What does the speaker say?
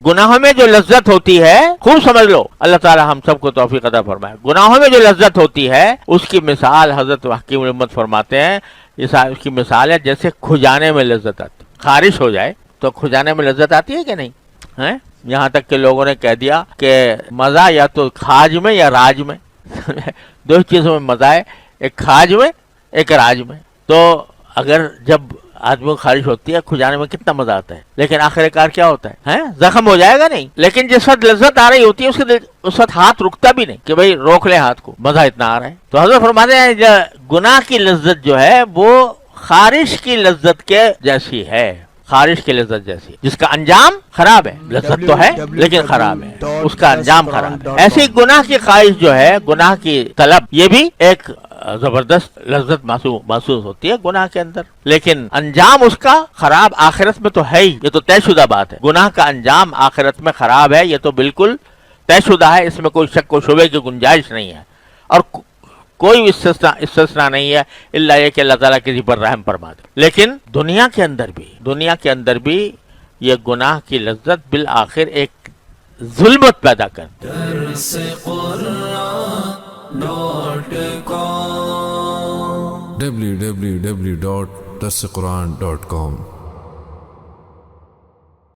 गुनाहों में जो लज्जत होती है, खूब समझ लो, अल्लाह ताला हम सबको तौफीक अता फरमाए। गुनाहों में जो लज्जत होती है उसकी मिसाल हजरत हकीम उम्मत फरमाते हैं, उसकी मिसाल है जैसे खुजाने में लज्जत आती। खारिश हो जाए तो खुजाने में लज्जत आती है कि नहीं है? यहाँ तक के लोगों ने कह दिया कि मजा या तो खाज में या राज में दो चीजों में मजा है, एक खाज में एक राज में। तो अगर जब आदमी को खारिश होती है, खुजाने में कितना मजा आता है, लेकिन आखिरकार क्या होता है? जख्म हो जाएगा नहीं, लेकिन जिस वक्त लज्जत आ रही होती है उसके उस वक्त हाथ रुकता भी नहीं कि भाई रोक ले हाथ को, मजा इतना आ रहा है। तो हजरत फरमाते हैं गुनाह की लज्जत जो है वो खारिश की लज्जत के जैसी है, खारिश की लज्जत जैसी, जिसका अंजाम खराब है। लज्जत तो है लेकिन खराब है, उसका अंजाम खराब है। ऐसी गुनाह की ख्वाहिश जो है, गुनाह की तलब, ये भी एक जबरदस्त लज्जत महसूस होती है गुनाह के अंदर, लेकिन अंजाम उसका खराब आखिरत में तो है ही। ये तो तयशुदा बात है, गुनाह का अंजाम आखिरत में खराब है, ये तो बिल्कुल तयशुदा है, इसमें कोई शक व शुबे की गुंजाइश नहीं है। और कोई इस्तिस्ना नहीं है इल्ला ये कि अल्लाह ताला किसी पर रहम फरमा दे। लेकिन दुनिया के अंदर भी ये गुनाह की लज्जत बिल आखिर एक जुल्मत पैदा करती है। www.darsequran.com